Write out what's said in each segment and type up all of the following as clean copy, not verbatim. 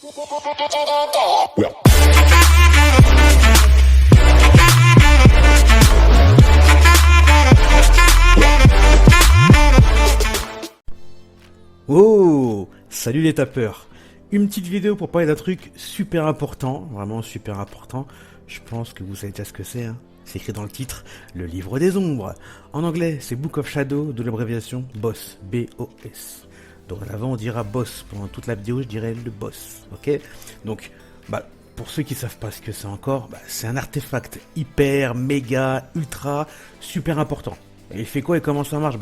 Oh, salut les tapeurs. Une petite vidéo pour parler d'un truc super important, vraiment super important. Je pense que vous savez déjà ce que c'est, hein. C'est écrit dans le titre, le livre des ombres. En anglais, c'est Book of Shadow, de l'abréviation BOSS, B-O-S. Dorénavant, on dira BOSS. Pendant toute la vidéo, je dirais le BOSS, ok? Donc, pour ceux qui savent pas ce que c'est encore, c'est un artefact hyper, méga, ultra, super important. Et il fait quoi et comment ça marche?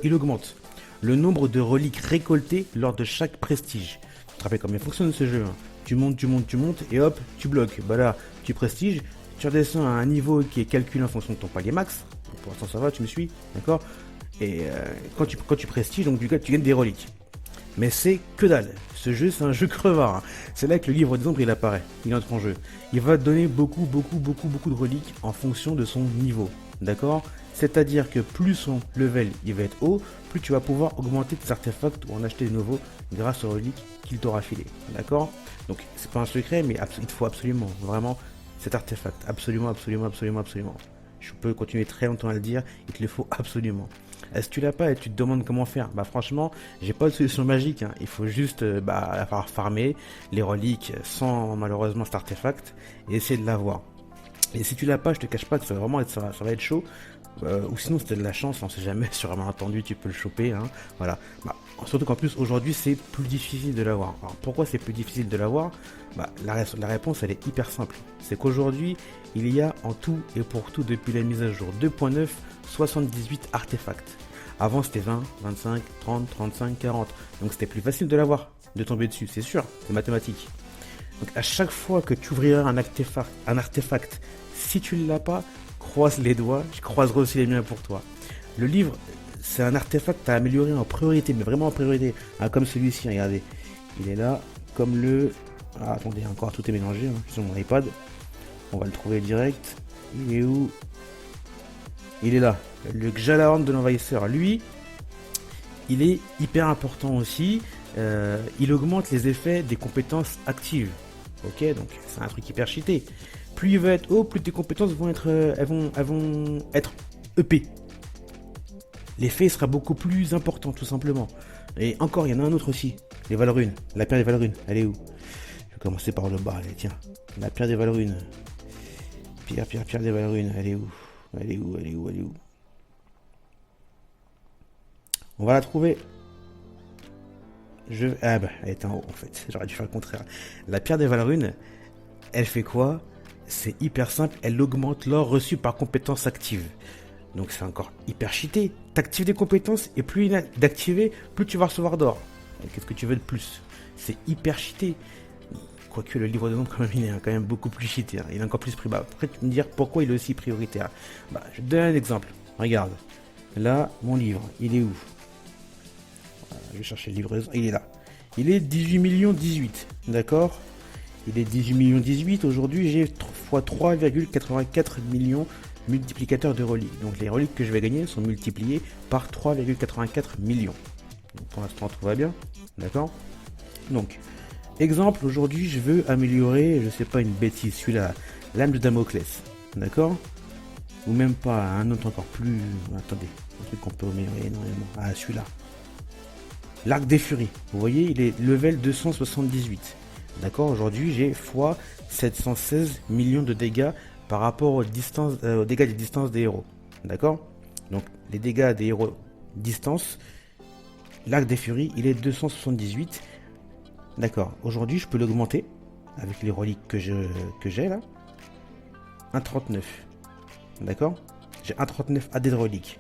Il augmente le nombre de reliques récoltées lors de chaque prestige. Tu te rappelles comment il fonctionne ce jeu, hein? Tu montes et hop, tu bloques. Là, tu prestiges, tu redescends à un niveau qui est calculé en fonction de ton palier max. Donc, pour l'instant ça va, tu me suis, d'accord? Et quand tu prestiges, donc du coup tu gagnes des reliques. Mais c'est que dalle. Ce jeu, c'est un jeu crevard, hein. C'est là que le livre des ombres il apparaît, il entre en jeu. Il va te donner beaucoup de reliques en fonction de son niveau, d'accord? C'est-à-dire que plus son level il va être haut, plus tu vas pouvoir augmenter tes artefacts ou en acheter de nouveaux grâce aux reliques qu'il t'aura filé, d'accord? Donc c'est pas un secret, mais il te faut absolument, vraiment, cet artefact, absolument. Je peux continuer très longtemps à le dire, il te le faut absolument. Si tu l'as pas et tu te demandes comment faire, franchement, j'ai pas de solution magique, hein. Il faut juste farmer les reliques sans malheureusement cet artefact et essayer de l'avoir. Et si tu l'as pas, je te cache pas que ça va être chaud. Ou sinon c'était de la chance, on sait jamais, sur un malentendu tu peux le choper, hein. Voilà. Surtout qu'en plus aujourd'hui c'est plus difficile de l'avoir. Alors pourquoi c'est plus difficile de l'avoir? La réponse elle est hyper simple. C'est qu'aujourd'hui il y a en tout et pour tout depuis la mise à jour 2.9 78 artefacts. Avant c'était 20, 25, 30, 35, 40. Donc c'était plus facile de l'avoir, de tomber dessus, c'est sûr, c'est mathématique. Donc à chaque fois que tu ouvriras un artefact, si tu ne l'as pas, croise les doigts, je croiserai aussi les miens pour toi. Le livre, c'est un artefact à améliorer en priorité, mais vraiment en priorité. Ah, comme celui-ci, regardez. Il est là, comme le... Ah, attendez, encore tout est mélangé, hein, sur mon iPad. On va le trouver direct. Il est où? Il est là. Le Xhalahorn de l'envahisseur. Lui, il est hyper important aussi. Il augmente les effets des compétences actives. Ok, donc c'est un truc hyper cheaté. Plus il va être haut, plus tes compétences vont être, elles vont être EP. L'effet sera beaucoup plus important, tout simplement. Et encore, il y en a un autre aussi. Les Valrunes. La pierre des Valrunes. Elle est où? Je vais commencer par le bas. Allez, tiens. La pierre des Valrunes. Pierre des Valrunes. Elle est où? Elle est où? On va la trouver. Elle est en haut, en fait. J'aurais dû faire le contraire. La pierre des Valrunes, elle fait quoi? C'est hyper simple, elle augmente l'or reçu par compétence active. Donc c'est encore hyper cheaté. T'actives des compétences et plus il y a d'activer, plus tu vas recevoir d'or. Qu'est-ce que tu veux de plus? C'est hyper cheaté. Quoique le livre de nom, il est quand même beaucoup plus cheaté, hein. Il est encore plus pris. Après tu me dire pourquoi il est aussi prioritaire. Je te donne un exemple. Regarde. Là, mon livre, il est où? Je vais chercher le livre. Il est là. Il est 18 millions 18. D'accord? Il est 18 millions 18. Aujourd'hui, j'ai x 3,84 millions multiplicateurs de reliques. Donc les reliques que je vais gagner sont multipliées par 3,84 millions. Donc, pour l'instant, tout va bien. D'accord? Donc, exemple, aujourd'hui, je veux améliorer, je sais pas, une bêtise, celui-là, l'âme de Damoclès. D'accord? Ou même pas, un autre encore plus... Attendez, un truc qu'on peut améliorer énormément. Ah, celui-là. L'arc des furies. Vous voyez, il est level 278. D'accord, aujourd'hui j'ai x 716 millions de dégâts par rapport aux dégâts des distances des héros. D'accord? Donc les dégâts des héros distance, l'arc des furies, il est 278. D'accord, aujourd'hui je peux l'augmenter avec les reliques que j'ai là. 1,39. D'accord? J'ai 1,39 AD de reliques.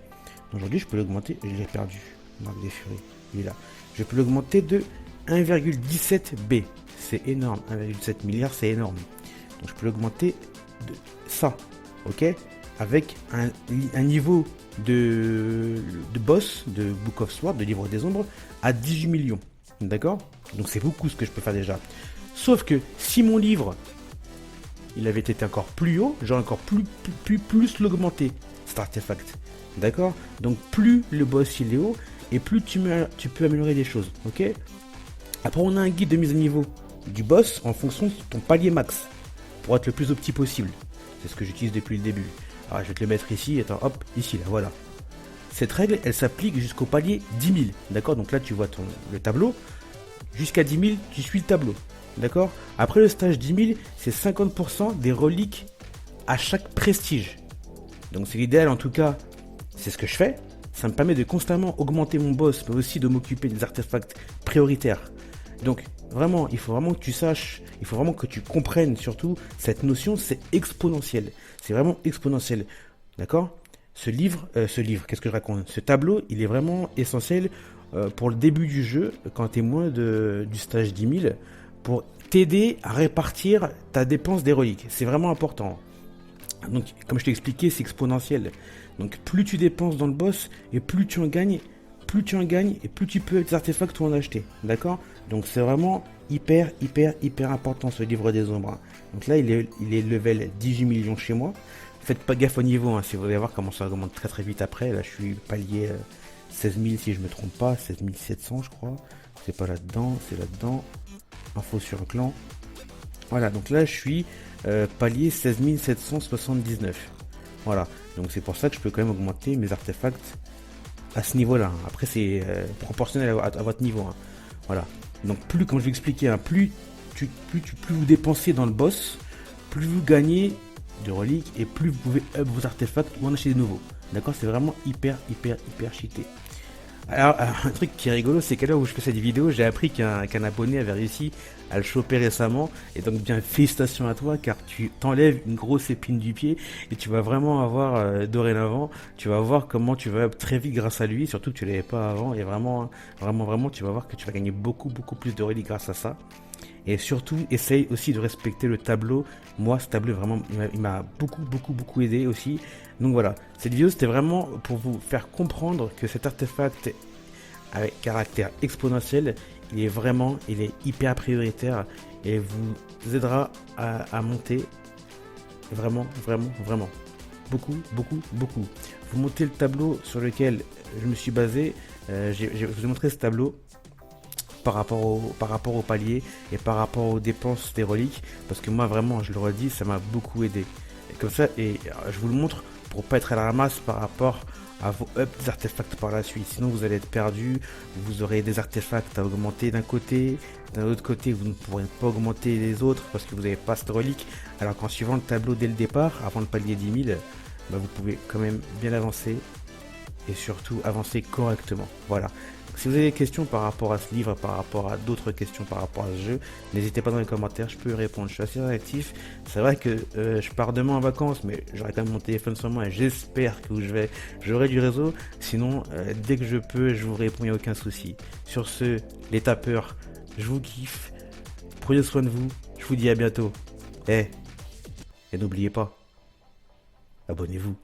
Aujourd'hui je peux l'augmenter, je l'ai perdu. L'arc des furies, il est là. Je peux l'augmenter de 1,17 B. C'est énorme, 1,7 milliard, c'est énorme. Donc je peux l'augmenter de ça, ok? Avec un niveau de boss, de Book of Sword, de livre des ombres, à 18 millions. D'accord? Donc c'est beaucoup ce que je peux faire déjà. Sauf que si mon livre, il avait été encore plus haut, j'aurais encore plus l'augmenter, cet artefact. D'accord? Donc plus le boss il est haut, et plus tu peux améliorer des choses, ok? Après on a un guide de mise à niveau du boss en fonction de ton palier max, pour être le plus opti possible. C'est ce que j'utilise depuis le début. Alors je vais te le mettre ici, attends, hop, ici, là, voilà. Cette règle, elle s'applique jusqu'au palier 10 000, d'accord? Donc là, tu vois le tableau. Jusqu'à 10 000, tu suis le tableau, d'accord? Après le stage 10 000, c'est 50% des reliques à chaque prestige. Donc c'est l'idéal, en tout cas, c'est ce que je fais. Ça me permet de constamment augmenter mon boss, mais aussi de m'occuper des artefacts prioritaires. Donc vraiment, il faut vraiment que tu saches, il faut vraiment que tu comprennes surtout cette notion, c'est exponentiel. C'est vraiment exponentiel, d'accord? Ce livre, qu'est-ce que je raconte? Ce tableau, il est vraiment essentiel pour le début du jeu, quand tu es moins du stage 10 000, pour t'aider à répartir ta dépense des reliques. C'est vraiment important. Donc, comme je t'ai expliqué, c'est exponentiel. Donc, plus tu dépenses dans le boss, et plus tu en gagnes, et plus tu peux des artefacts ou en acheter. D'accord? Donc, c'est vraiment hyper important ce livre des ombres. Donc là, il est level 18 millions chez moi. Faites pas gaffe au niveau, si vous allez voir comment ça augmente très vite après. Là, je suis palier 16 000 si je me trompe pas, 16 700 je crois. C'est pas là-dedans, c'est là-dedans. Info sur un clan. Voilà, donc là, je suis palier 16 779. Voilà, donc c'est pour ça que je peux quand même augmenter mes artefacts à ce niveau-là. Après, c'est proportionnel à votre niveau. Voilà, donc plus, comme je vais expliquer, plus vous dépensez dans le boss, plus vous gagnez de reliques et plus vous pouvez up vos artefacts ou en acheter de nouveaux. D'accord, c'est vraiment hyper cheaté. Alors, un truc qui est rigolo, c'est qu'à l'heure où je fais cette vidéo, j'ai appris qu'un abonné avait réussi à le choper récemment. Et donc, bien, félicitations à toi, car tu t'enlèves une grosse épine du pied et tu vas vraiment avoir, dorénavant, tu vas voir comment tu vas très vite grâce à lui, surtout que tu l'avais pas avant. Et vraiment, tu vas voir que tu vas gagner beaucoup plus de reliques grâce à ça. Et surtout, essaye aussi de respecter le tableau. Moi, ce tableau, vraiment, il m'a beaucoup aidé aussi. Donc voilà, cette vidéo, c'était vraiment pour vous faire comprendre que cet artefact avec caractère exponentiel, il est hyper prioritaire et vous aidera à monter vraiment. Beaucoup. Vous montez le tableau sur lequel je me suis basé. Je vous ai montré ce tableau par rapport au palier et par rapport aux dépenses des reliques, parce que moi vraiment, je le redis, ça m'a beaucoup aidé. Et comme ça, je vous le montre pour pas être à la ramasse par rapport à vos up des artefacts par la suite. Sinon vous allez être perdu, vous aurez des artefacts à augmenter d'un côté, d'un autre côté vous ne pourrez pas augmenter les autres parce que vous n'avez pas cette relique, alors qu'en suivant le tableau dès le départ, avant le palier 10 000, vous pouvez quand même bien avancer et surtout avancer correctement. Voilà. Si vous avez des questions par rapport à ce livre, par rapport à d'autres questions par rapport à ce jeu, n'hésitez pas dans les commentaires, je peux y répondre. Je suis assez réactif. C'est vrai que je pars demain en vacances, mais j'aurai quand même mon téléphone sur moi et j'espère que j'aurai du réseau. Sinon, dès que je peux, je vous réponds, il n'y a aucun souci. Sur ce, les tapeurs, je vous kiffe. Prenez soin de vous. Je vous dis à bientôt. Et n'oubliez pas, abonnez-vous.